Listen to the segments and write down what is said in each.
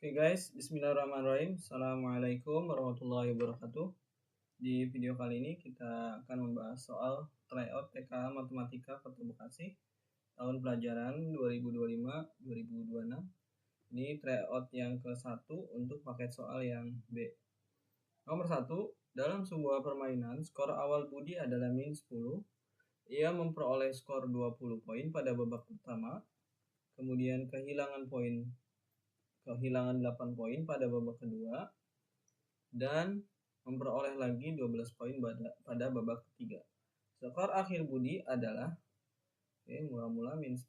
Oke guys, bismillahirrahmanirrahim. Assalamualaikum warahmatullahi wabarakatuh. Di video kali ini kita akan membahas soal tryout TK Matematika Kota Bekasi tahun pelajaran 2025-2026. Ini tryout yang ke-1 untuk paket soal yang B. Nomor 1, dalam sebuah permainan skor awal Budi adalah min 10. Ia memperoleh skor 20 poin pada babak pertama, kemudian kehilangan 8 poin pada babak kedua, dan memperoleh lagi 12 poin pada babak ketiga. Skor akhir Budi adalah mula-mula min 10,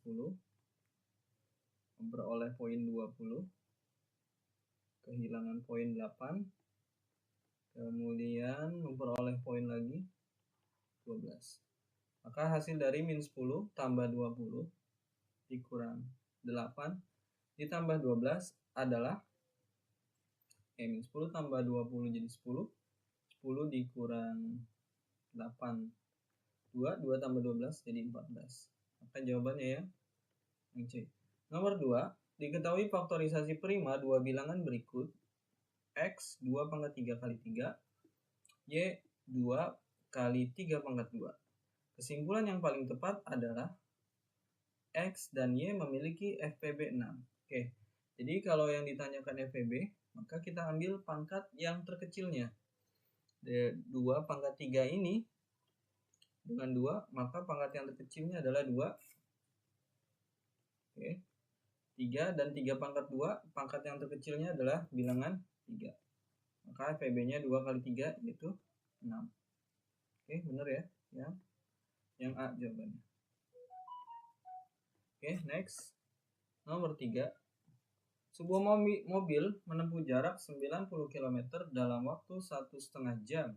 memperoleh poin 20, kehilangan poin 8, kemudian memperoleh poin lagi 12. Maka hasil dari min 10 tambah 20 dikurang 8 ditambah 12 adalah min 10 tambah 20 jadi 10. 10 dikurang 8, 2 tambah 12 jadi 14. Maka jawabannya ya yang C. Nomor 2, diketahui faktorisasi prima dua bilangan berikut. X 2 pangkat 3 kali 3, Y 2 kali 3 pangkat 2. Kesimpulan yang paling tepat adalah X dan Y memiliki FPB 6. Oke, jadi kalau yang ditanyakan FPB, maka kita ambil pangkat yang terkecilnya. 2 pangkat 3 ini dengan 2, maka pangkat yang terkecilnya adalah 2. Oke. 3 dan 3 pangkat 2, pangkat yang terkecilnya adalah bilangan 3. Maka FPB-nya 2 kali 3 yaitu 6. Oke, benar ya? Yang A jawabannya. Oke, next. Nomor 3. Sebuah mobil menempuh jarak 90 km dalam waktu 1,5 jam.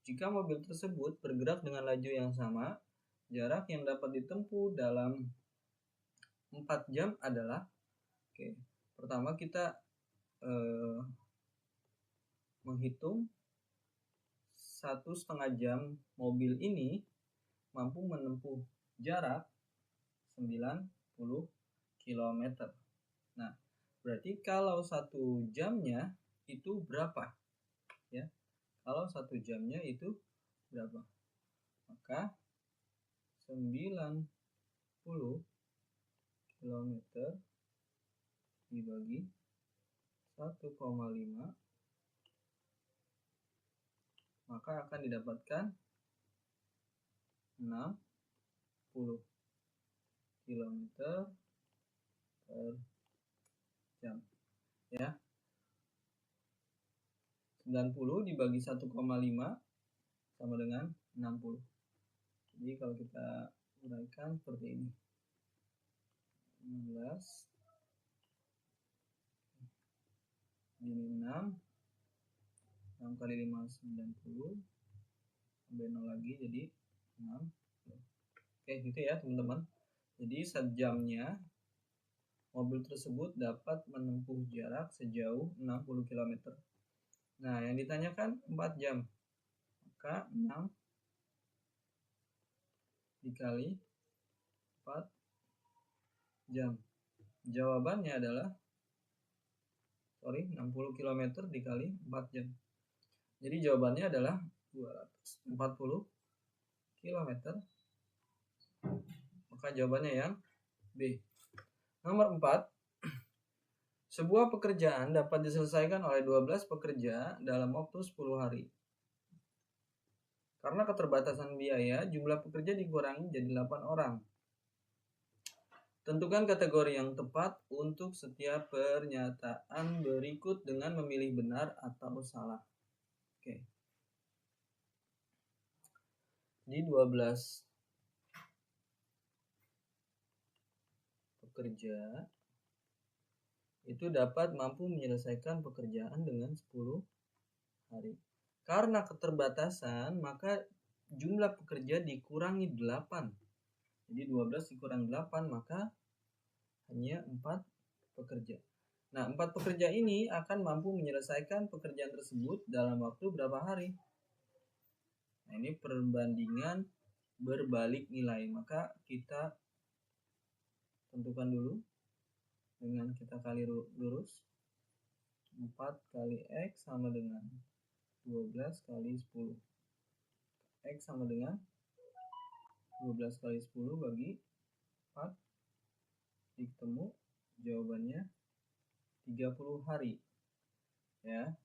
Jika mobil tersebut bergerak dengan laju yang sama, jarak yang dapat ditempuh dalam 4 jam adalah, pertama kita menghitung 1,5 jam mobil ini mampu menempuh jarak 90 km. Nah, berarti kalau 1 jamnya itu berapa? Ya. Kalau 1 jamnya itu berapa? Maka 90 km dibagi 1,5, maka akan didapatkan 60 km per jam. Ya. 90 dibagi 1,5 sama dengan 60. Jadi kalau kita uraikan seperti ini. 16 ini 6 kali 5 90 sampai 0 lagi jadi 6. Oke, gitu ya teman-teman. Jadi sejamnya mobil tersebut dapat menempuh jarak sejauh 60 km. Nah, yang ditanyakan 4 jam. Maka 6 dikali 4 jam. Jawabannya adalah 60 km dikali 4 jam. Jadi jawabannya adalah 240 km. Maka jawabannya yang B. Nomor 4. Sebuah pekerjaan dapat diselesaikan oleh 12 pekerja dalam waktu 10 hari. Karena keterbatasan biaya, jumlah pekerja dikurangi jadi 8 orang. Tentukan kategori yang tepat untuk setiap pernyataan berikut dengan memilih benar atau salah. Oke. Jadi 12 pekerja itu dapat mampu menyelesaikan pekerjaan dengan 10 hari. Karena keterbatasan, maka jumlah pekerja dikurangi 8. Jadi 12 dikurang 8, maka hanya 4 pekerja. Nah, 4 pekerja ini akan mampu menyelesaikan pekerjaan tersebut dalam waktu berapa hari? Nah, ini perbandingan berbalik nilai. Maka kita tentukan dulu dengan kita kali lurus. 4 kali X sama dengan 12 kali 10. X sama dengan 12 kali 10 bagi 4. Ditemu jawabannya 30 hari. Ya.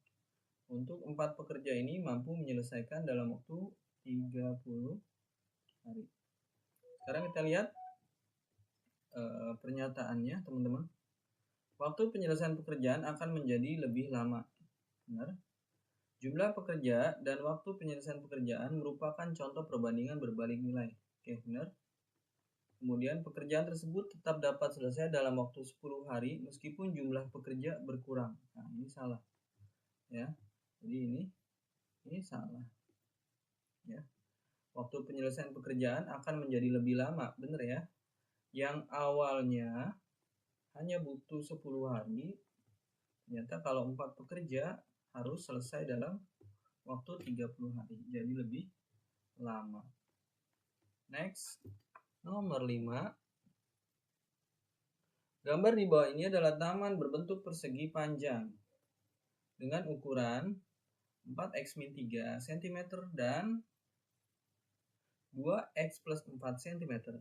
Untuk 4 pekerja ini mampu menyelesaikan dalam waktu 30 hari. Sekarang kita lihat pernyataannya, teman-teman. Waktu penyelesaian pekerjaan akan menjadi lebih lama. Benar? Jumlah pekerja dan waktu penyelesaian pekerjaan merupakan contoh perbandingan berbalik nilai. Oke, benar? Kemudian pekerjaan tersebut tetap dapat selesai dalam waktu 10 hari meskipun jumlah pekerja berkurang. Nah, ini salah. Ya. Jadi ini salah. Ya. Waktu penyelesaian pekerjaan akan menjadi lebih lama, benar ya? Yang awalnya hanya butuh 10 hari, ternyata kalau 4 pekerja harus selesai dalam waktu 30 hari, jadi lebih lama. Next, nomor 5. Gambar di bawah ini adalah taman berbentuk persegi panjang dengan ukuran 4x-3 cm dan 2x plus 4 cm.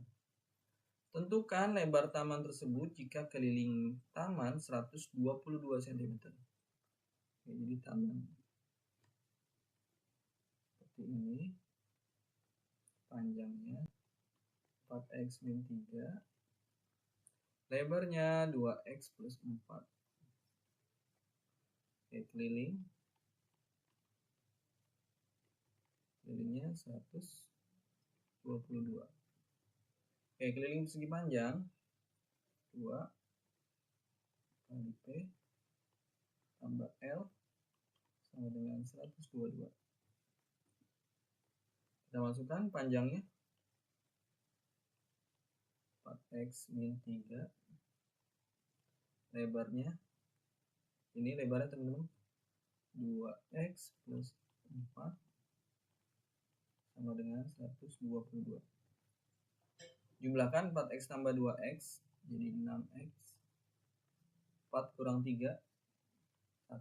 Tentukan lebar taman tersebut jika keliling taman 122 cm. Jadi taman seperti ini, panjangnya 4x-3, lebarnya 2x plus 4. Oke, kelilingnya 122. Oke, keliling persegi panjang 2 kali P tambah L sama dengan 122. Kita masukkan panjangnya 4x-3, lebarnya, ini lebarnya teman-teman 2x plus 4 sama dengan 122. Jumlahkan 4x tambah 2x jadi 6x. 4 kurang 3 1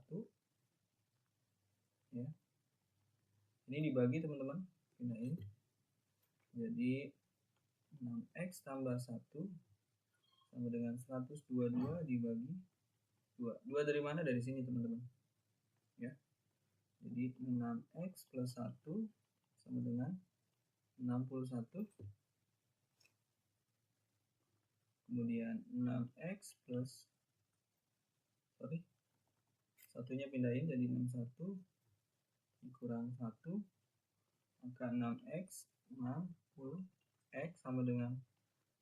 ya. Ini dibagi teman-teman, pindahin. Jadi 6x tambah 1 sama dengan 122 dibagi 2. 2 dari mana? Dari sini teman-teman. Ya. Jadi 6x plus 1 sama dengan 61. Kemudian 6x plus satunya pindahin jadi 61 dikurang 1, maka 6x 60x sama dengan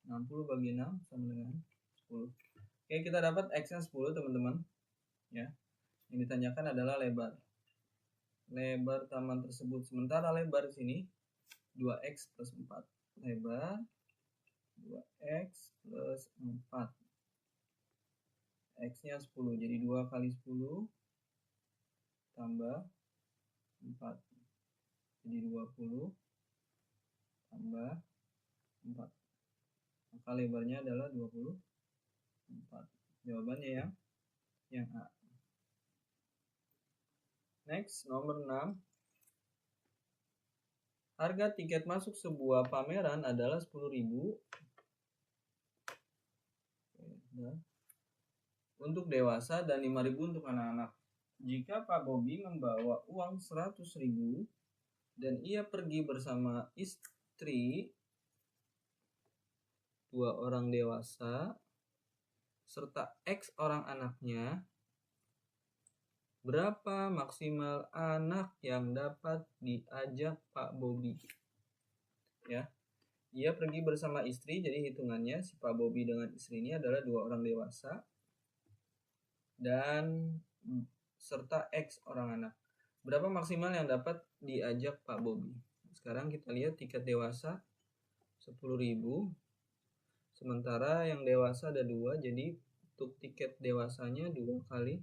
60 bagi 6 sama dengan 10. Oke, kita dapat x nya 10 teman-teman ya. Yang ditanyakan adalah lebar taman tersebut. Sementara lebar di sini 2x plus 4. Lebar 2x plus 4. X nya 10, jadi 2 kali 10 tambah 4. Jadi 20 tambah 4. Maka lebarnya adalah 24. Jawabannya yang A. Next, nomor 6. Harga tiket masuk sebuah pameran adalah 10.000 untuk dewasa dan 5.000 untuk anak-anak. Jika Pak Bobi membawa uang 100.000 dan ia pergi bersama istri, 2 orang dewasa, serta X orang anaknya, berapa maksimal anak yang dapat diajak Pak Bobi? Ya, ia pergi bersama istri, jadi hitungannya si Pak Bobi dengan istri ini adalah 2 orang dewasa dan serta X orang anak. Berapa maksimal yang dapat diajak Pak Bobi? Sekarang kita lihat tiket dewasa 10.000. Sementara yang dewasa ada 2, jadi untuk tiket dewasanya 2 kali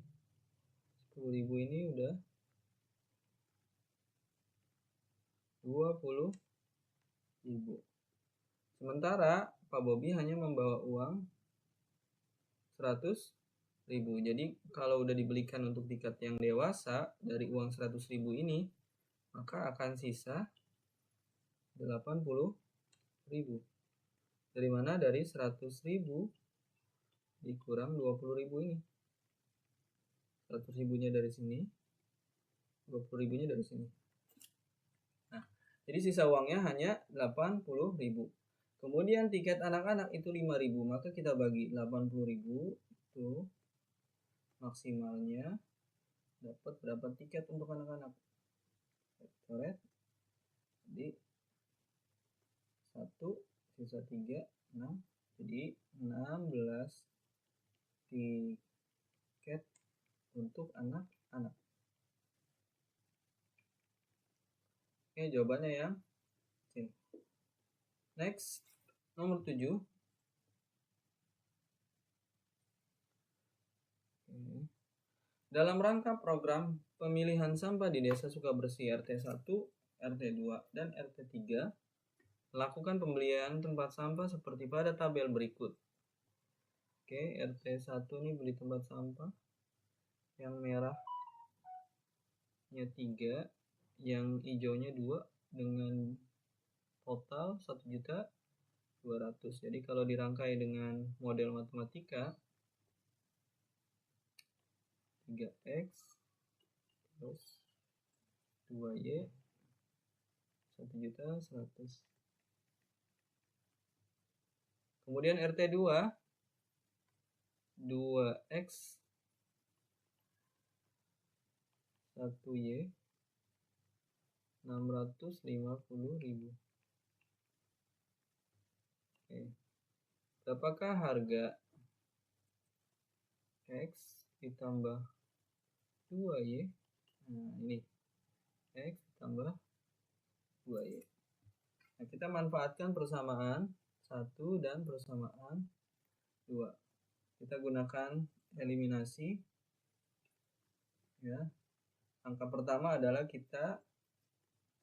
10.000 ini udah 20.000. Sementara Pak Bobi hanya membawa uang 100.000. Jadi kalau udah dibelikan untuk tiket yang dewasa dari uang 100.000 ini, maka akan sisa 80.000. Dari mana? Dari 100.000 dikurang 20.000 ini. 100.000-nya dari sini, 20.000-nya dari sini. Nah, jadi sisa uangnya hanya 80.000. Kemudian tiket anak-anak itu 5.000, maka kita bagi 80.000 itu maksimalnya dapat berapa tiket untuk anak-anak? Coret. Jadi 1 sisa 3, 6. Jadi 16 tiket untuk anak-anak. Oke, jawabannya yang C. Next, nomor 7. Dalam rangka program pemilihan sampah di Desa Sukabersih RT 1, RT 2, dan RT 3, lakukan pembelian tempat sampah seperti pada tabel berikut. Oke, RT 1 ini beli tempat sampah. Yang merahnya 3, yang hijaunya 2, dengan total 1.200.000. Jadi kalau dirangkai dengan model matematika, 3x terus 2y 1.100.000. Kemudian RT 2, 2x 1y 650.000. Oke. Berapakah harga x ditambah 2y? Nah, ini x ditambah 2y. Nah, kita manfaatkan persamaan 1 dan persamaan 2. Kita gunakan eliminasi. Ya. Angka pertama adalah kita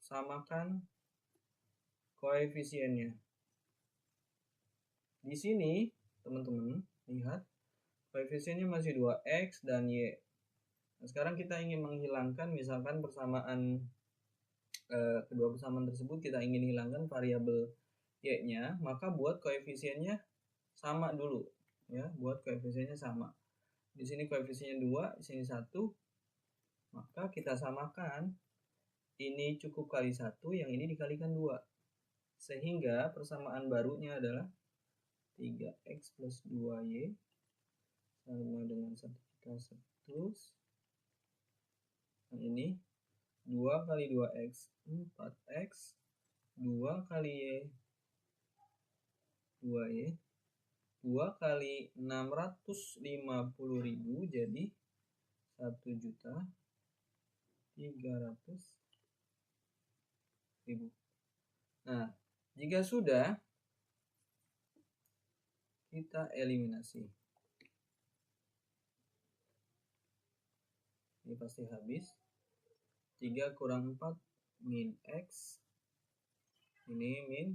samakan koefisiennya. Di sini, teman-teman, lihat koefisiennya masih 2x dan y. Nah, sekarang kita ingin menghilangkan, misalkan persamaan kedua persamaan tersebut kita ingin hilangkan variabel y-nya, maka buat koefisiennya sama dulu, ya, buat koefisiennya sama. Di sini koefisiennya 2, di sini 1, maka kita samakan ini cukup kali 1, yang ini dikalikan 2. Sehingga persamaan barunya adalah 3x plus 2y sama dengan 1.100. Dan ini 2 kali 2x 4x, 2 kali y 2y, 2 kali 650.000 jadi 1.300.000. Nah, jika sudah, kita eliminasi. Ini pasti habis. 3 kurang 4 min x. Ini min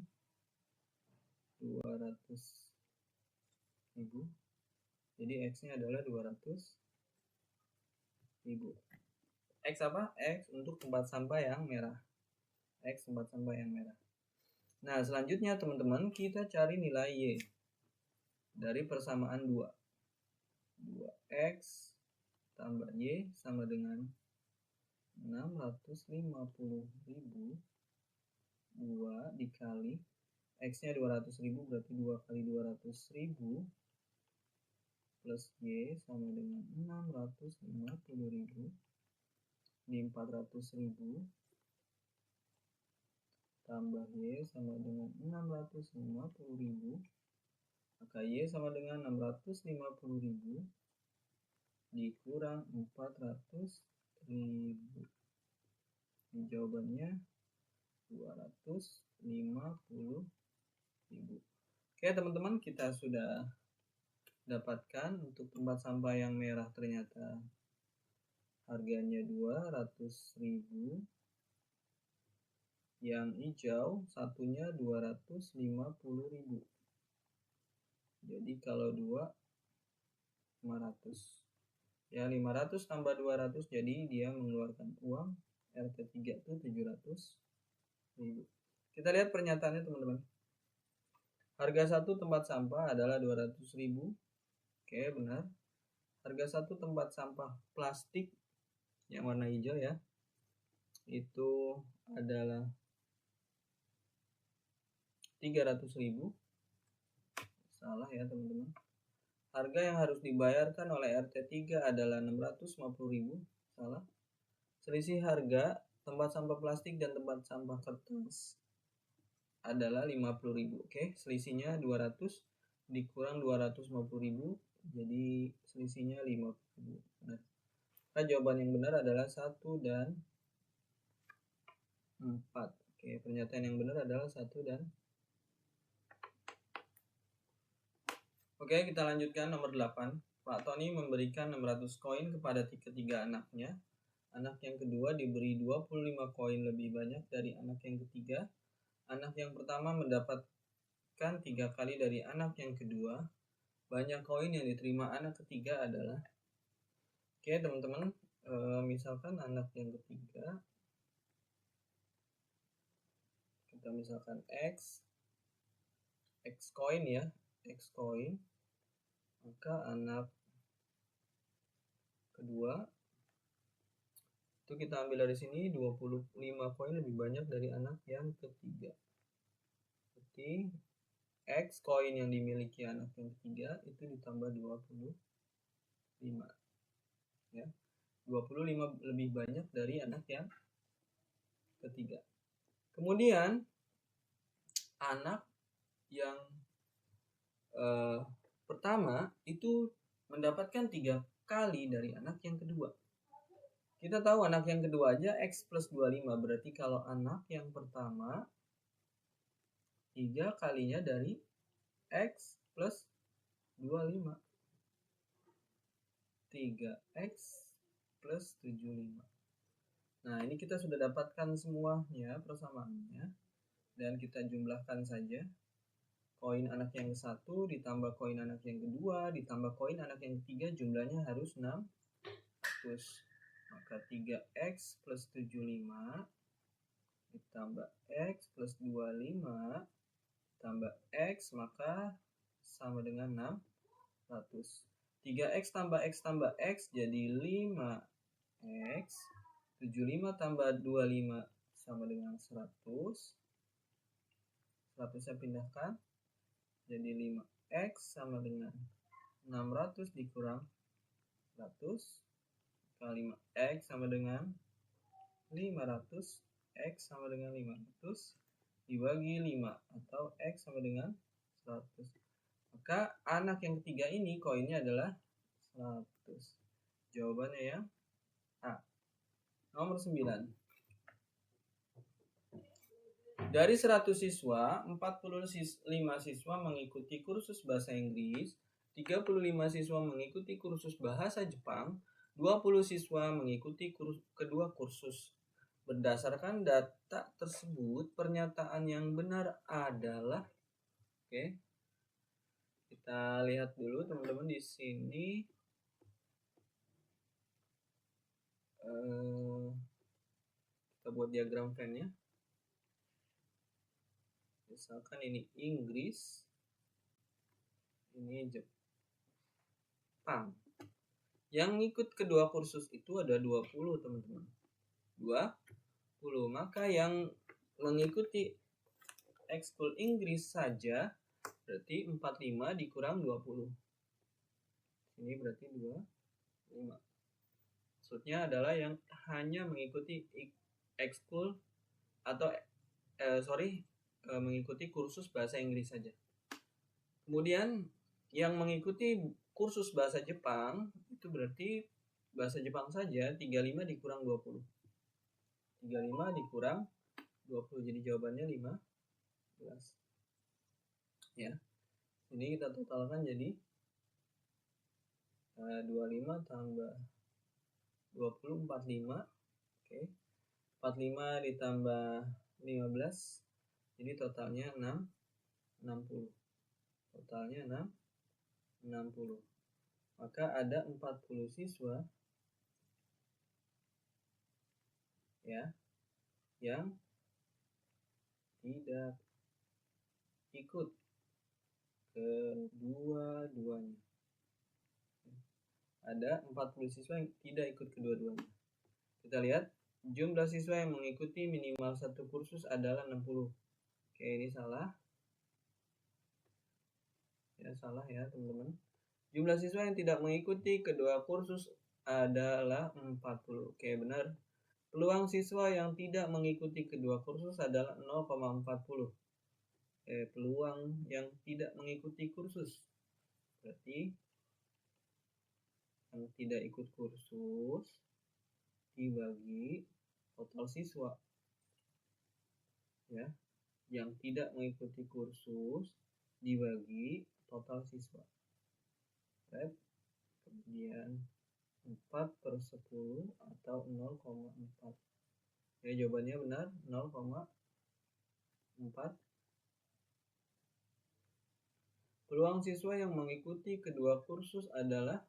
200.000. Jadi x-nya adalah 200.000. X apa? X untuk tempat sampah yang merah. X tempat sampah yang merah. Nah, selanjutnya teman-teman, kita cari nilai y dari persamaan 2. 2x tambah y sama dengan 650.000. 2 dikali x-nya 200.000, berarti 2 kali 200.000 plus y sama dengan 650.000. Ini 400.000 tambah y sama dengan 650.000. Maka y sama dengan 650.000 dikurang 400.000. Ini jawabannya 250.000. Oke teman-teman, kita sudah dapatkan untuk tempat sampah yang merah ternyata harganya 200.000. Yang hijau satunya 250.000. Jadi kalau 2 500. Ya, 500 tambah 200, jadi dia mengeluarkan uang RT3 itu 700.000. Kita lihat pernyataannya teman-teman. Harga satu tempat sampah adalah 200.000. Oke, benar. Harga satu tempat sampah plastik yang warna hijau ya, itu adalah 300.000. Salah ya teman-teman. Harga yang harus dibayarkan oleh RT3 adalah 650.000. Salah. Selisih harga tempat sampah plastik dan tempat sampah kertas adalah 50.000. Oke, selisihnya 200 dikurang 250.000, jadi selisihnya 50.000. Nah, jawaban yang benar adalah 1 dan 4. Oke, pernyataan yang benar adalah 1 dan 4. Oke, kita lanjutkan nomor 8. Pak Tony memberikan 600 koin kepada ketiga anaknya. Anak yang kedua diberi 25 koin lebih banyak dari anak yang ketiga. Anak yang pertama mendapatkan 3 kali dari anak yang kedua. Banyak koin yang diterima anak ketiga adalah... Oke, teman-teman, misalkan anak yang ketiga, kita misalkan X koin ya, X koin. Maka anak kedua itu kita ambil dari sini 25 koin lebih banyak dari anak yang ketiga. Berarti X koin yang dimiliki anak yang ketiga itu ditambah 25 ya. 25 lebih banyak dari anak yang ketiga. Kemudian anak yang pertama itu mendapatkan 3 kali dari anak yang kedua. Kita tahu anak yang kedua aja X plus 25. Berarti kalau anak yang pertama 3 kalinya dari X plus 25. 3X plus 75. Nah, ini kita sudah dapatkan semuanya persamaannya. Dan kita jumlahkan saja. Koin anak yang satu ditambah koin anak yang kedua ditambah koin anak yang ketiga, jumlahnya harus 600. Maka 3X plus 75 ditambah X plus 25 tambah X, maka sama dengan 600. 3X tambah X tambah X jadi 5X. 75 tambah 25 sama dengan 100. 100-nya pindahkan. Jadi 5X sama dengan 600 dikurang 100. Kali 5X sama dengan 500. X sama dengan 500 dibagi 5 atau X sama dengan 100. Maka anak yang ketiga ini koinnya adalah 100. Jawabannya yang A. Nomor 9. Dari 100 siswa, 45 siswa mengikuti kursus bahasa Inggris, 35 siswa mengikuti kursus bahasa Jepang, 20 siswa mengikuti kedua kursus. Berdasarkan data tersebut, pernyataan yang benar adalah... Oke. Kita lihat dulu teman-teman di sini. Kita buat diagram Venn-nya. Misalkan ini Inggris, ini Jepang. Yang ikut kedua kursus itu ada 20 teman-teman. 20. Maka yang mengikuti ekskul Inggris saja berarti 45 dikurang 20. Ini berarti 25. Maksudnya adalah yang hanya mengikuti ekskul atau mengikuti kursus bahasa Inggris saja. Kemudian yang mengikuti kursus bahasa Jepang itu berarti bahasa Jepang saja 35 dikurang 20. 35 dikurang 20, jadi jawabannya 15. Ya. Ini kita totalkan jadi 25 tambah 20 45. Oke. 45 ditambah 15. Jadi totalnya 60. Totalnya 60. maka ada 40 siswa ya yang tidak ikut kedua-duanya. Ada 40 siswa yang tidak ikut kedua-duanya. Kita lihat jumlah siswa yang mengikuti minimal satu kursus adalah 60. Oke, ini salah. Ya, salah ya, teman-teman. Jumlah siswa yang tidak mengikuti kedua kursus adalah 40. Oke, benar. Peluang siswa yang tidak mengikuti kedua kursus adalah 0,40. Peluang yang tidak mengikuti kursus. Berarti yang tidak ikut kursus dibagi total siswa. Ya. Yang tidak mengikuti kursus dibagi total siswa. Right? Kemudian 4/10 atau 0,4. Ya, jawabannya benar 0,4. Peluang siswa yang mengikuti kedua kursus adalah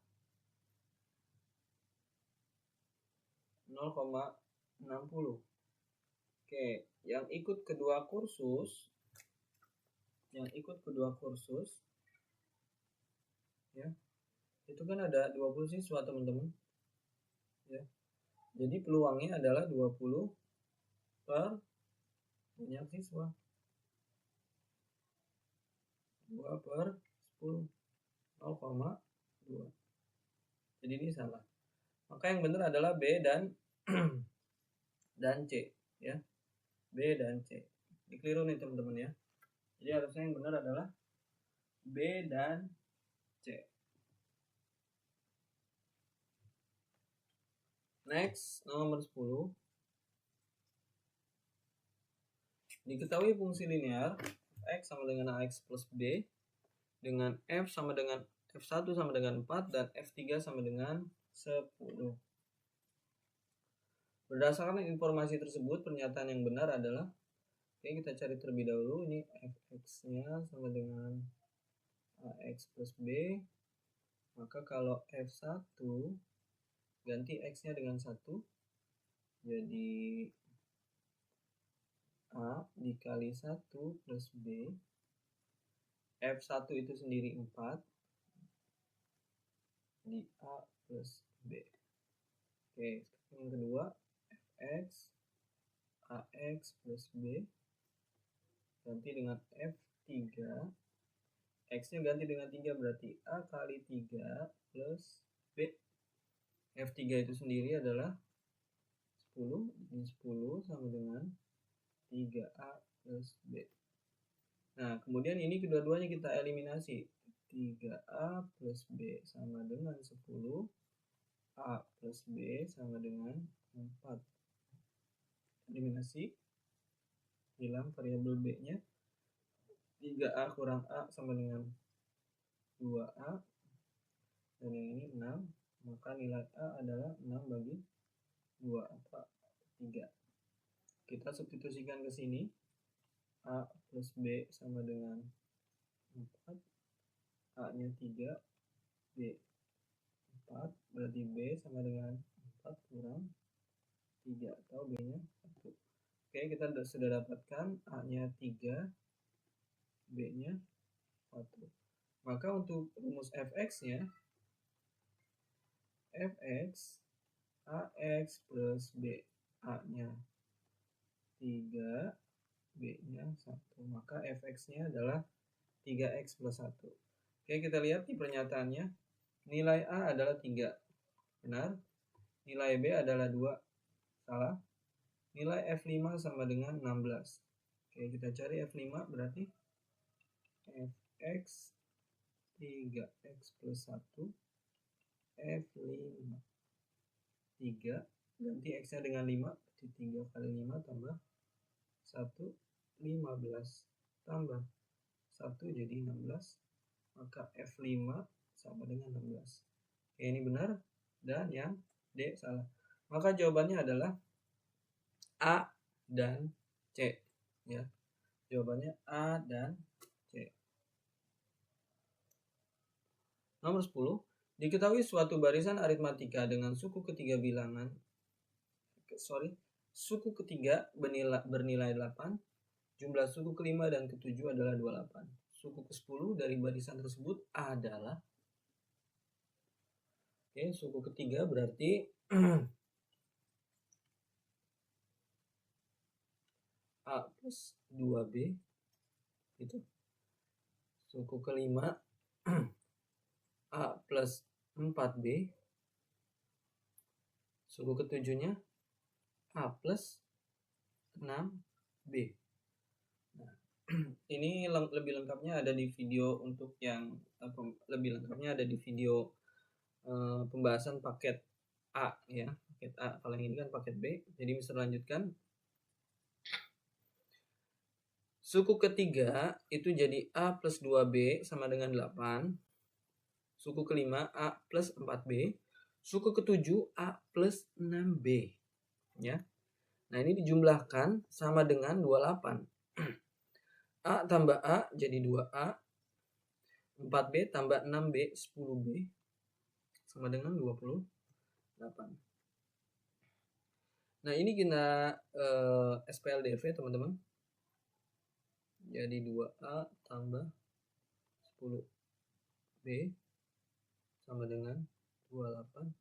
0,60. Oke, yang ikut kedua kursus ya, itu kan ada 20 siswa, teman-teman. Ya. Jadi peluangnya adalah 20 per banyak siswa. 2/10, 0,2. Jadi ini salah. Maka yang benar adalah B dan C ya. B dan C. Dikeliru nih, teman-teman ya. Jadi harusnya yang benar adalah B dan C. Next, nomor 10. Diketahui fungsi linear X sama dengan AX plus B dengan F sama dengan F1 sama dengan 4 dan F3 sama dengan 10. Berdasarkan informasi tersebut, pernyataan yang benar adalah, oke, kita cari terlebih dahulu. Ini Fx-nya sama dengan AX plus B. Maka kalau F1 ganti X-nya dengan 1, jadi A dikali 1 plus B. F1 itu sendiri 4, di A plus B. Oke, yang kedua Fx AX plus B ganti dengan F3. X-nya ganti dengan 3, berarti A kali 3 plus B. F3 itu sendiri adalah 10. Ini 10 sama dengan 3A plus B. Nah, kemudian ini kedua-duanya kita eliminasi. 3A plus B sama dengan 10. A plus B sama dengan 4. Eliminasi. Hilang variabel B-nya. 3A kurang A sama dengan 2A. Dan yang ini 6. Maka nilai A adalah 6 bagi 2 atau 3. Kita substitusikan ke sini. A plus B sama dengan 4. A-nya 3, B 4. Berarti B sama dengan 4 kurang 3 atau B-nya 1. Oke, kita sudah dapatkan A-nya 3, B-nya 1. Maka untuk rumus Fx-nya, Fx AX plus B, A-nya 3, B-nya 1. Maka Fx-nya adalah 3X plus 1. Oke, kita lihat di pernyataannya. Nilai A adalah 3. Benar. Nilai B adalah 2. Salah. Nilai F5 sama dengan 16. Oke, kita cari F5, berarti Fx 3X plus 1. F5 3. Ganti X-nya dengan 5. Jadi 3 kali 5 tambah 1, 15. Tambah 1 jadi 16. Maka F5 sama dengan 16. Oke, ini benar. Dan yang D salah. Maka jawabannya adalah A dan C. Ya. Jawabannya A dan C. Nomor 10. Diketahui suatu barisan aritmatika dengan suku ketiga bernilai 8, jumlah suku kelima dan ketujuh adalah 28. Suku ke-10 dari barisan tersebut adalah, suku ketiga berarti A plus 2B itu. Suku kelima A plus 4B. Suku ketujuhnya A plus 6B. Nah, ini lebih lengkapnya ada di video pembahasan paket A ya, paket A. Kalau ini kan paket B. Jadi bisa lanjutkan. Suku ketiga itu jadi A plus 2B sama dengan 8. Suku kelima A plus 4B. Suku ketujuh A plus 6B. Ya. Nah, ini dijumlahkan sama dengan 28. A tambah A jadi 2A. 4B tambah 6B, 10B. Sama dengan 28. Nah, ini kita SPLDV teman-teman. Jadi 2A tambah 10B sama dengan 28.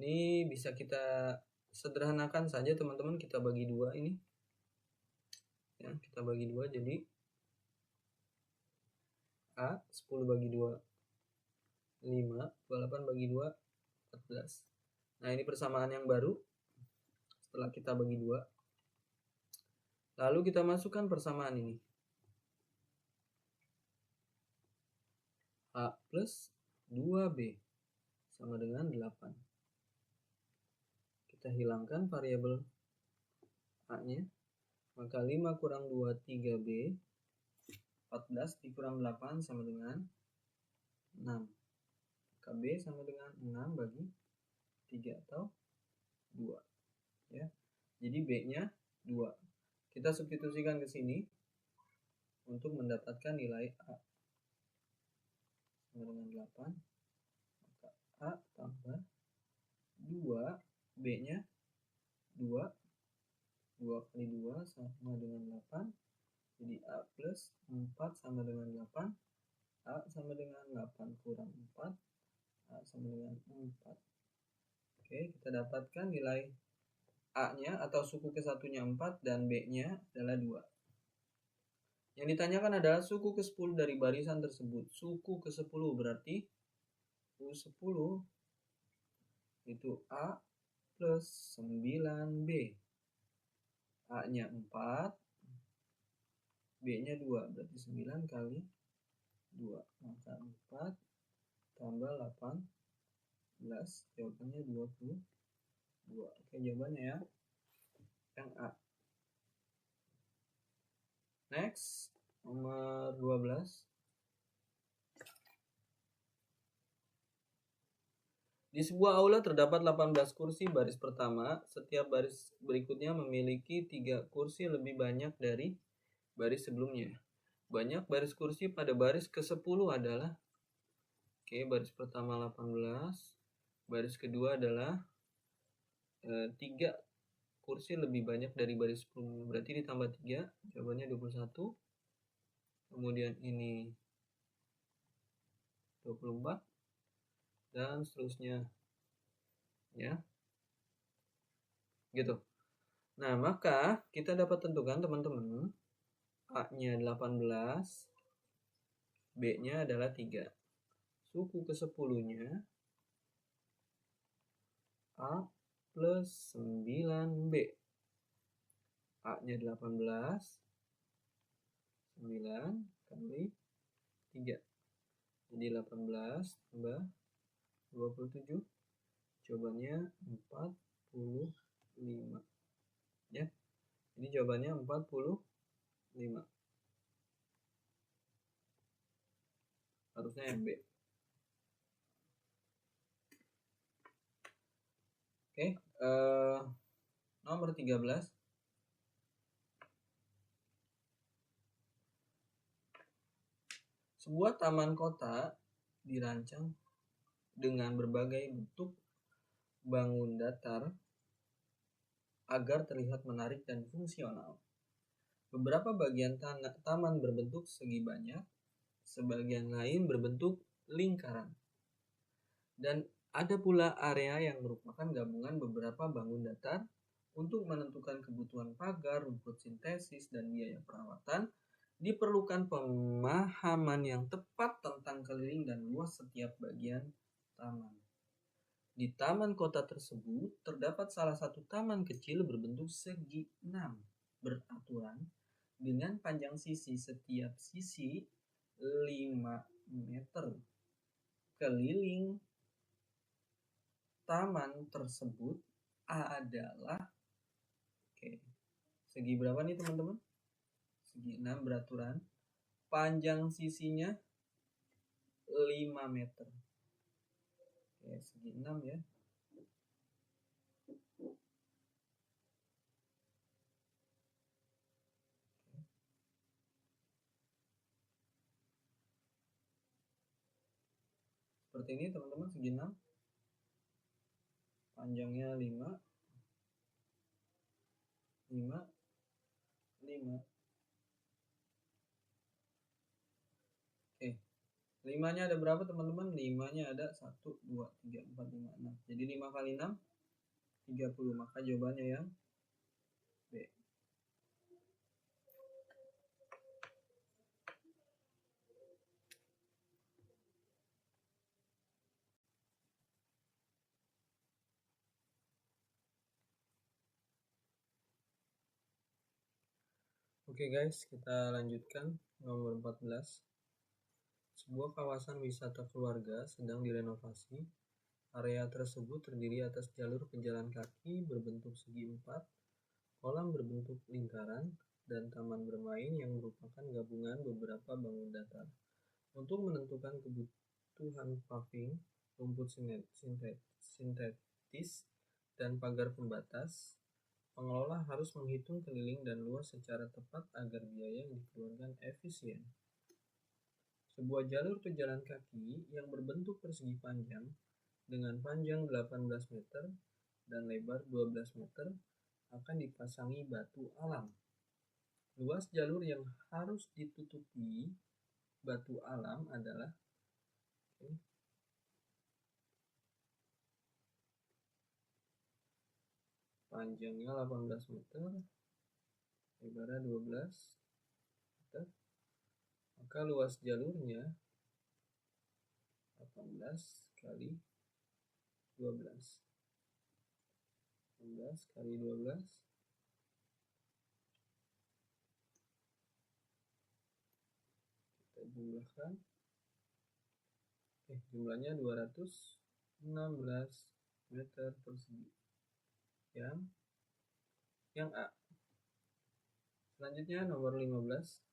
Ini bisa kita sederhanakan saja teman-teman, kita bagi 2 ini. Ya, kita bagi 2 jadi A 10 bagi 2 5, 28 bagi 2 14. Nah, ini persamaan yang baru setelah kita bagi 2. Lalu kita masukkan persamaan ini. A plus 2B sama dengan 8. Kita hilangkan variabel A-nya. Maka 5 kurang 2, 3B. 14 dikurang 8 sama dengan 6. Maka B sama dengan 6 bagi 3 atau 2. Ya. Jadi B-nya 2. Kita substitusikan ke sini untuk mendapatkan nilai A sama dengan 8. Maka A tambah 2, B-nya 2. 2 kali 2 sama dengan 8. Jadi A plus 4 sama dengan 8. A sama dengan 8 kurang 4. A sama dengan 4. Oke, kita dapatkan nilai A-nya atau suku ke-1-nya 4 dan B-nya adalah 2. Yang ditanyakan adalah suku ke-10 dari barisan tersebut. Suku ke-10 berarti U10 itu A plus 9B. A-nya 4, B-nya 2, berarti 9 kali 2. Maka 4 tambah 18, jawabannya 22. Oke, jawabannya ya, yang A. Next, nomor 12. Di sebuah aula terdapat 18 kursi baris pertama. Setiap baris berikutnya memiliki 3 kursi lebih banyak dari baris sebelumnya. Banyak baris kursi pada baris ke-10 adalah, baris pertama 18, baris kedua adalah 3 kursi lebih banyak dari baris sebelumnya. Berarti ditambah 3, jawabannya 21. Kemudian ini 24 dan seterusnya. Ya. Gitu. Nah, maka kita dapat tentukan teman-teman, A-nya 18, B-nya adalah 3. Suku ke-10-nya A plus 9B. A-nya 18, 9 kali 3. Jadi 18 tambah 27. Jawabannya 45. Ya. Jadi jawabannya 45. Harusnya yang B. Oke, nomor 13. Sebuah taman kota dirancang dengan berbagai bentuk bangun datar agar terlihat menarik dan fungsional. Beberapa bagian taman berbentuk segi banyak, sebagian lain berbentuk lingkaran. Dan ada pula area yang merupakan gabungan beberapa bangun datar. Untuk menentukan kebutuhan pagar, rumput sintesis, dan biaya perawatan, diperlukan pemahaman yang tepat tentang keliling dan luas setiap bagian taman. Di taman kota tersebut, terdapat salah satu taman kecil berbentuk segi 6 beraturan dengan panjang sisi setiap sisi 5 meter. Keliling taman tersebut adalah segi berapa nih teman-teman? Segi 6 beraturan. Panjang sisinya 5 meter. Segi 6 ya. Seperti ini teman-teman, segi 6. Panjangnya 5. 5. Oke. 5-nya ada berapa teman-teman? 5-nya ada 1, 2, 3, 4, 5, 6. Jadi 5 kali 6, 30. Maka jawabannya yang B. Oke guys, kita lanjutkan nomor 14. Sebuah kawasan wisata keluarga sedang direnovasi. Area tersebut terdiri atas jalur pejalan kaki berbentuk segi 4, kolam berbentuk lingkaran, dan taman bermain yang merupakan gabungan beberapa bangun datar. Untuk menentukan kebutuhan paving, rumput sintetis, dan pagar pembatas, pengelola harus menghitung keliling dan luas secara tepat agar biaya yang dikeluarkan efisien. Sebuah jalur pejalan kaki yang berbentuk persegi panjang dengan panjang 18 meter dan lebar 12 meter akan dipasangi batu alam. Luas jalur yang harus ditutupi batu alam adalah panjangnya 18 meter, lebarnya 12 meter. Maka luas jalurnya 18 kali 12. 18 kali 12. Kita jumlahkan. Jumlahnya 216 meter persegi. Yang A. Selanjutnya nomor 15.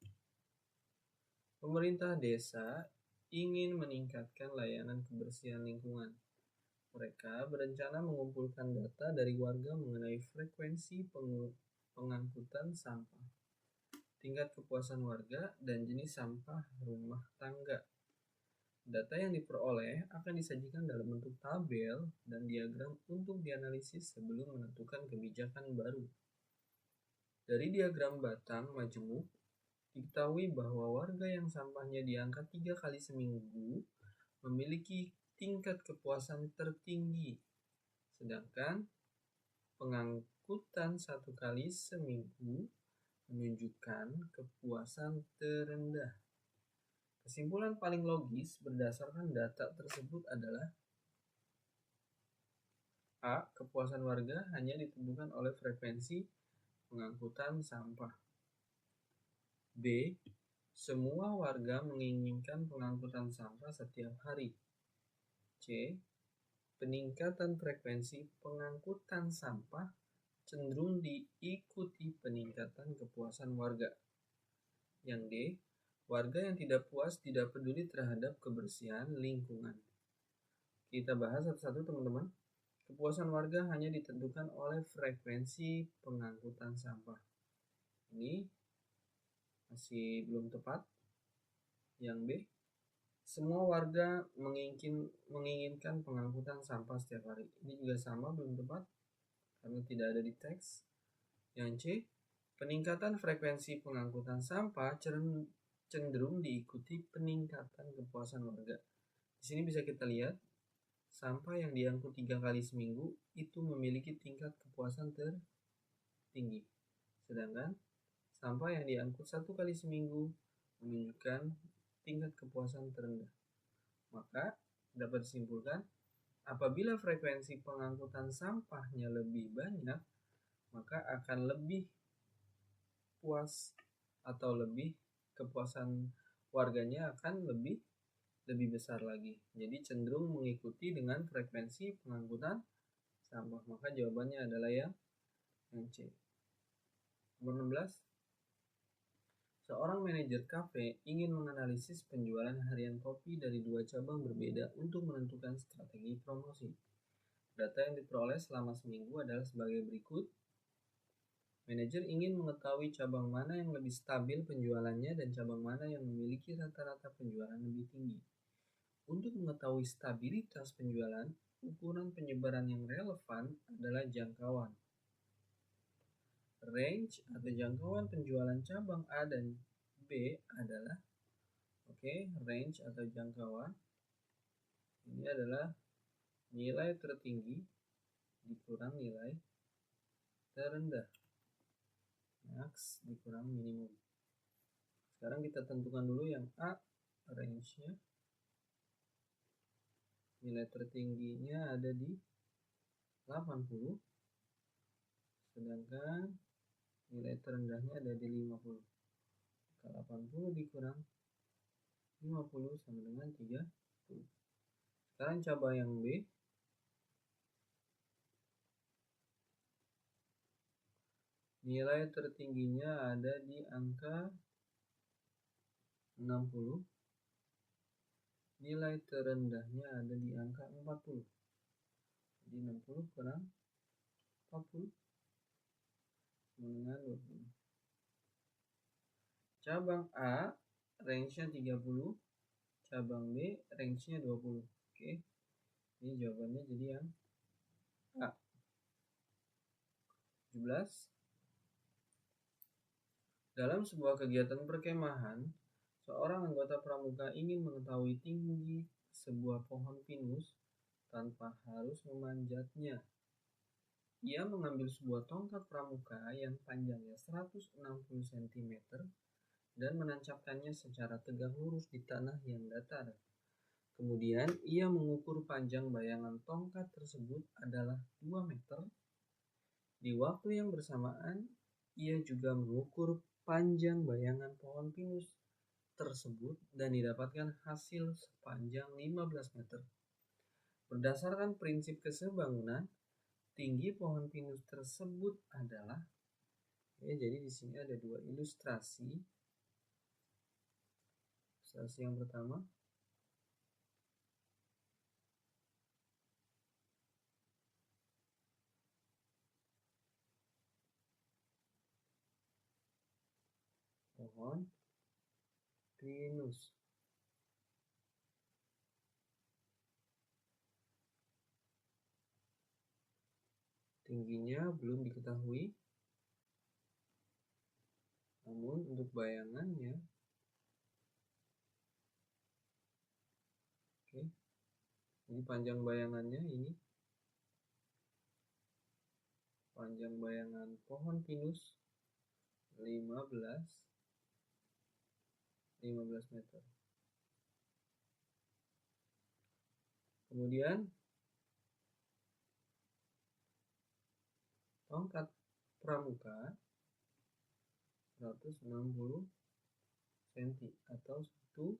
Pemerintah desa ingin meningkatkan layanan kebersihan lingkungan. Mereka berencana mengumpulkan data dari warga mengenai frekuensi pengangkutan sampah, tingkat kepuasan warga, dan jenis sampah rumah tangga. Data yang diperoleh akan disajikan dalam bentuk tabel dan diagram untuk dianalisis sebelum menentukan kebijakan baru. Dari diagram batang majemuk, diketahui bahwa warga yang sampahnya diangkat 3 kali seminggu memiliki tingkat kepuasan tertinggi, sedangkan pengangkutan 1 kali seminggu menunjukkan kepuasan terendah. Kesimpulan paling logis berdasarkan data tersebut adalah A. Kepuasan warga hanya ditentukan oleh frekuensi pengangkutan sampah. B. Semua warga menginginkan pengangkutan sampah setiap hari. C. Peningkatan frekuensi pengangkutan sampah cenderung diikuti peningkatan kepuasan warga. Yang D. Warga yang tidak puas tidak peduli terhadap kebersihan lingkungan. Kita bahas satu-satu teman-teman. Kepuasan warga hanya ditentukan oleh frekuensi pengangkutan sampah. Ini masih belum tepat. Yang B. semua warga menginginkan pengangkutan sampah setiap hari. Ini juga sama, belum tepat karena tidak ada di teks. Yang C, peningkatan frekuensi pengangkutan sampah cenderung diikuti peningkatan kepuasan warga. Di sini bisa kita lihat sampah yang diangkut 3 kali seminggu itu memiliki tingkat kepuasan tertinggi. Sedangkan sampah yang diangkut 1 kali seminggu menunjukkan tingkat kepuasan terendah. Maka dapat disimpulkan, apabila frekuensi pengangkutan sampahnya lebih banyak, maka akan lebih puas atau lebih kepuasan warganya akan lebih besar lagi. Jadi cenderung mengikuti dengan frekuensi pengangkutan sampah. Maka jawabannya adalah yang C. Nomor 16. Seorang manajer kafe ingin menganalisis penjualan harian kopi dari 2 cabang berbeda untuk menentukan strategi promosi. Data yang diperoleh selama seminggu adalah sebagai berikut. Manajer ingin mengetahui cabang mana yang lebih stabil penjualannya dan cabang mana yang memiliki rata-rata penjualan lebih tinggi. Untuk mengetahui stabilitas penjualan, ukuran penyebaran yang relevan adalah jangkauan. Range atau jangkauan penjualan cabang A dan B adalah range atau jangkauan ini adalah nilai tertinggi dikurang nilai terendah, max dikurang minimum. Sekarang kita tentukan dulu yang A, range-nya nilai tertingginya ada di 80, sedangkan nilai terendahnya ada di 50. Maka 80 dikurang 50 sama dengan 30. Sekarang coba yang B. Nilai tertingginya ada di angka 60. Nilai terendahnya ada di angka 40. Jadi 60 kurang 40 sama dengan 20. Cabang A range-nya 30, cabang B range-nya 20. Oke. Ini jawabannya jadi yang A. 17. Dalam sebuah kegiatan perkemahan, seorang anggota pramuka ingin mengetahui tinggi sebuah pohon pinus tanpa harus memanjatnya. Ia mengambil sebuah tongkat pramuka yang panjangnya 160 cm dan menancapkannya secara tegak lurus di tanah yang datar. Kemudian ia mengukur panjang bayangan tongkat tersebut adalah 2 meter. Di waktu yang bersamaan, ia juga mengukur panjang bayangan pohon pinus tersebut dan didapatkan hasil sepanjang 15 meter. Berdasarkan prinsip kesebangunan, tinggi pohon pinus tersebut adalah jadi di sini ada 2 ilustrasi. Ilustrasi yang pertama, pohon pinus. Tingginya belum diketahui, namun untuk bayangannya, ini panjang bayangannya ini. Panjang bayangan pohon pinus 15 meter. Kemudian tongkat pramuka 160 cm atau 1,6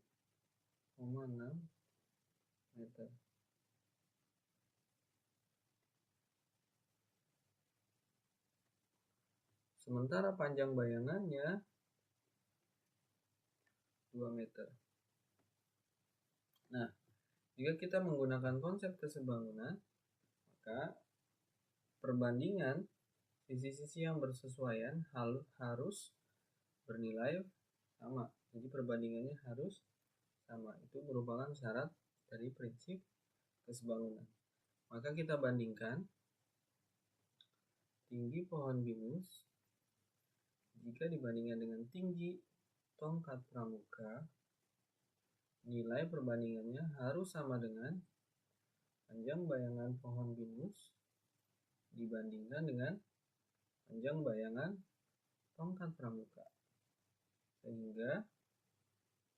meter. Sementara panjang bayangannya 2 meter. Nah, jika kita menggunakan konsep kesebangunan, maka perbandingan sisi-sisi yang bersesuaian harus bernilai sama. Jadi perbandingannya harus sama. Itu merupakan syarat dari prinsip kesebangunan. Maka kita bandingkan tinggi pohon pinus jika dibandingkan dengan tinggi tongkat pramuka, nilai perbandingannya harus sama dengan panjang bayangan pohon pinus dibandingkan dengan panjang bayangan tongkat pramuka. Sehingga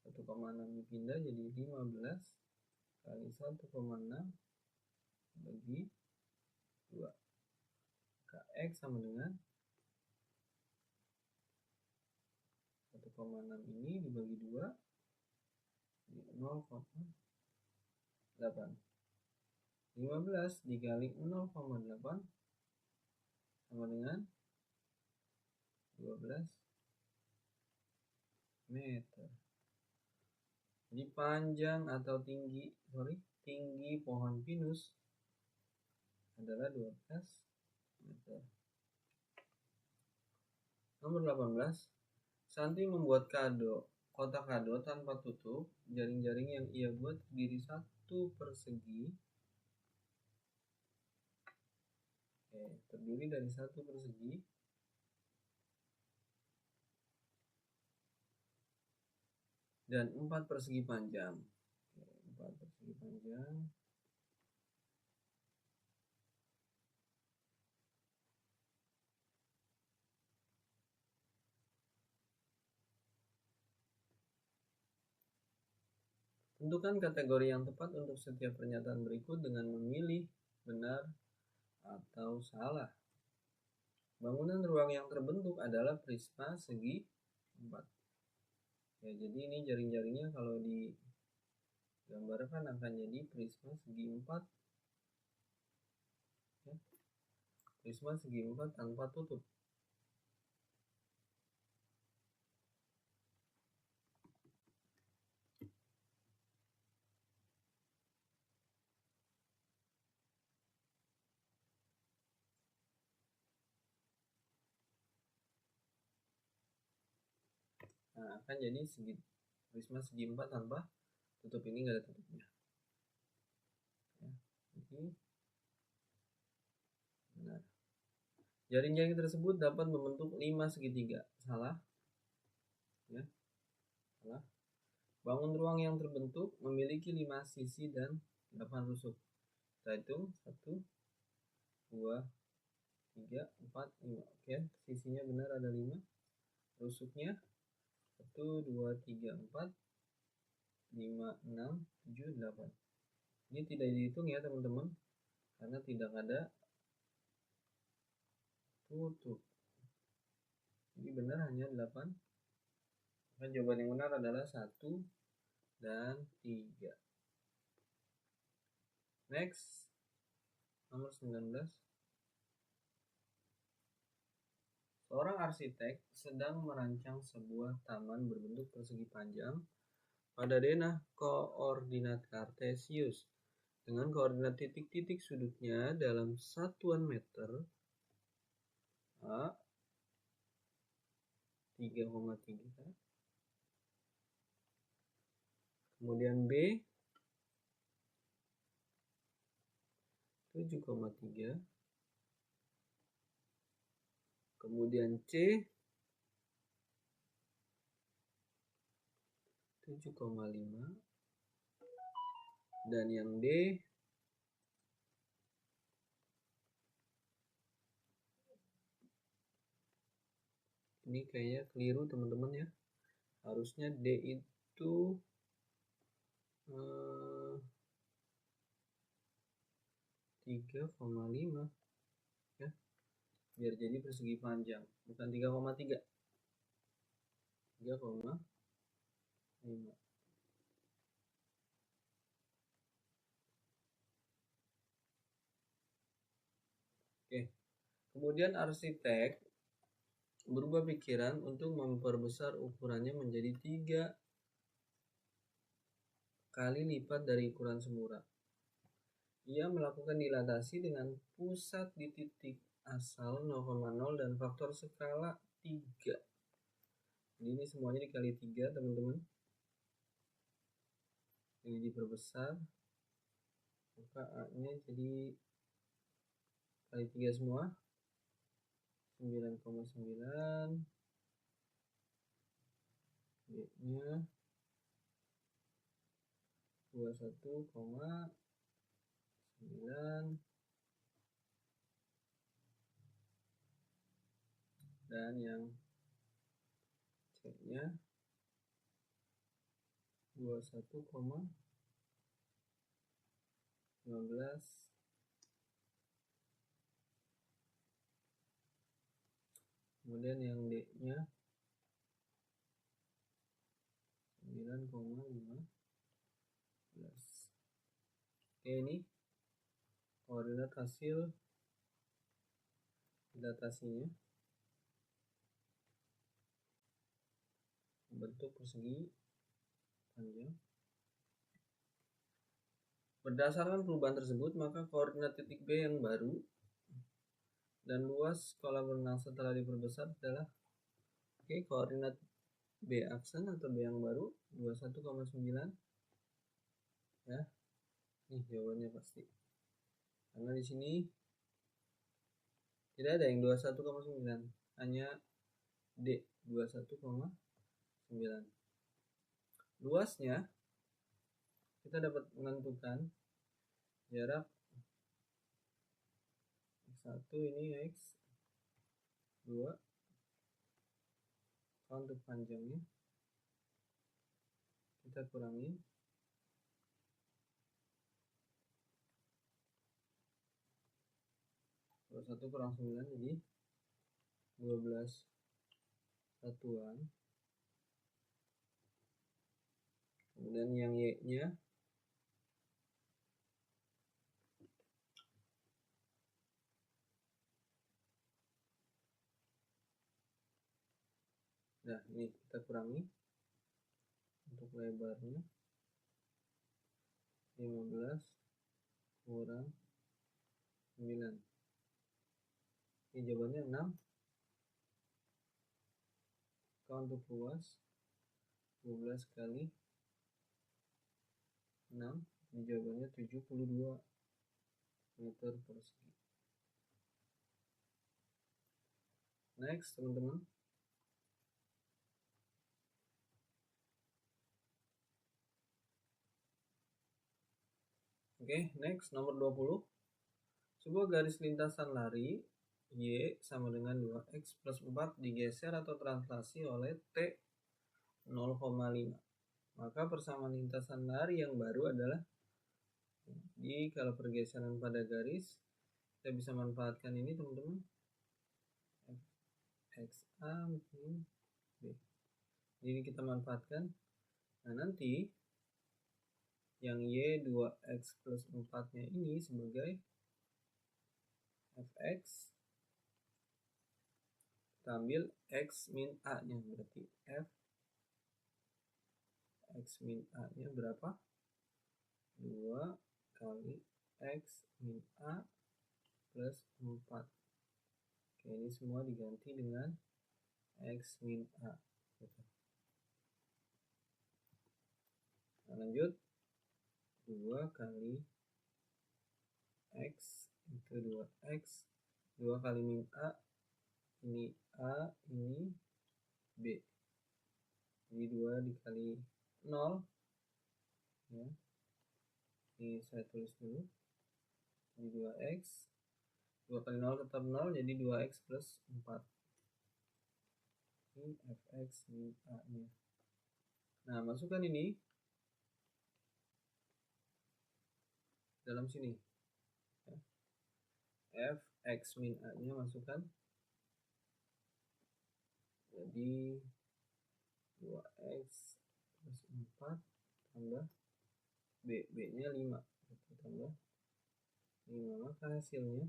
1,6 dipindah jadi 15 kali 1,6 bagi 2. Maka X sama dengan 1,6 ini dibagi 2 jadi 0,8. 15 dikali 0,8 sama dengan 12 meter. Jadi panjang atau tinggi pohon pinus adalah 12 meter. Nomor 18. Santi membuat kotak kado tanpa tutup. Jaring-jaring yang ia buat terdiri dari satu persegi dan 4 persegi panjang. 4 persegi panjang. Tentukan kategori yang tepat untuk setiap pernyataan berikut dengan memilih benar atau salah. Bangunan ruang yang terbentuk adalah prisma segi 4. Ya, jadi ini jaring-jaringnya kalau digambarkan akan jadi prisma segi 4. Ya. Prisma segi 4 tanpa tutup. Nah, akan jadi prisma segi 4 tanpa tutup, ini nggak ada tutupnya. Ya, jadi benar. Jaring-jaring tersebut dapat membentuk 5 segitiga. Salah. Ya. Salah. Bangun ruang yang terbentuk memiliki 5 sisi dan 8 rusuk. Kita hitung 1, 2, 3, 4, 5. Oke, sisinya benar ada 5. Rusuknya 1, 2, 3, 4, 5, 6, 7, 8. Ini tidak dihitung ya teman-teman, karena tidak ada tutup. Jadi benar hanya 8. Maka jawaban yang benar adalah 1 dan 3. Next, nomor 19. Seorang arsitek sedang merancang sebuah taman berbentuk persegi panjang pada denah koordinat kartesius dengan koordinat titik-titik sudutnya dalam satuan meter. A 3,3, kemudian B 7,3, kemudian C 7,5, dan yang D ini kayaknya keliru teman-teman ya, harusnya D itu 3,5 ya, biar jadi persegi panjang, bukan 3,3. 3,5. Oke. Kemudian arsitek berubah pikiran untuk memperbesar ukurannya menjadi 3 kali lipat dari ukuran semula. Ia melakukan dilatasi dengan pusat di titik asal 0,0 dan faktor skala 3. Jadi ini semuanya dikali 3 teman-teman. Jadi diperbesar, maka A-nya jadi kali 3 semua 9,9, B-nya 21,9, dan yang C-nya 21,15. Kemudian yang D-nya 9,15. Oke, ini koordinat hasil dilatasinya bentuk persegi panjang. Berdasarkan perubahan tersebut, maka koordinat titik B yang baru dan luas kolam renang setelah diperbesar adalah koordinat B aksen atau B yang baru 21,9 ya. Nih jawabannya pasti. Karena di sini tidak ada yang 21,9, hanya D 21,9. Luasnya kita dapat menentukan jarak X1 ini X2, untuk panjangnya kita kurangi 21 kurang 9 jadi 12 satuan. Kemudian yang Y-nya nah ini kita kurangi untuk lebarnya 15 kurang 9. Ini jawabannya 6. Untuk luas 12 kali 6, ini jawabannya 72 meter persegi. Next teman-teman, next nomor 20. Sebuah garis lintasan lari Y sama dengan 2X plus 4 digeser atau translasi oleh T 0,5. Maka persamaan lintasan lari yang baru adalah, jadi kalau pergeseran pada garis kita bisa manfaatkan ini teman-teman, XA mungkin B. Jadi kita manfaatkan. Nah nanti yang Y 2X plus 4 nya ini sebagai Fx, kita ambil X min A nya, berarti F X min A nya berapa? 2 kali X min A plus 4. Oke, ini semua diganti dengan X min A. Nah, lanjut 2 kali X itu 2X, 2 kali min A, ini A, ini B, jadi 2 dikali 0 ya. Ini saya tulis dulu, ini 2X, 2 kali 0 tetap 0, jadi 2X plus 4. Ini Fx min A nya. Nah masukkan ini dalam sini ya. Fx min A nya masukkan, jadi 2X plus 4 tambah B nya 5 tambah 5, maka hasilnya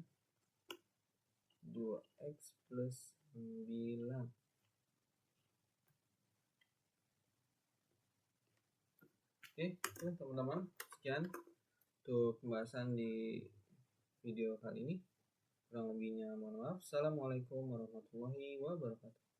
2X plus 9. Oke teman-teman, sekian untuk pembahasan di video kali ini. Kurang lebihnya mohon maaf. Assalamualaikum warahmatullahi wabarakatuh.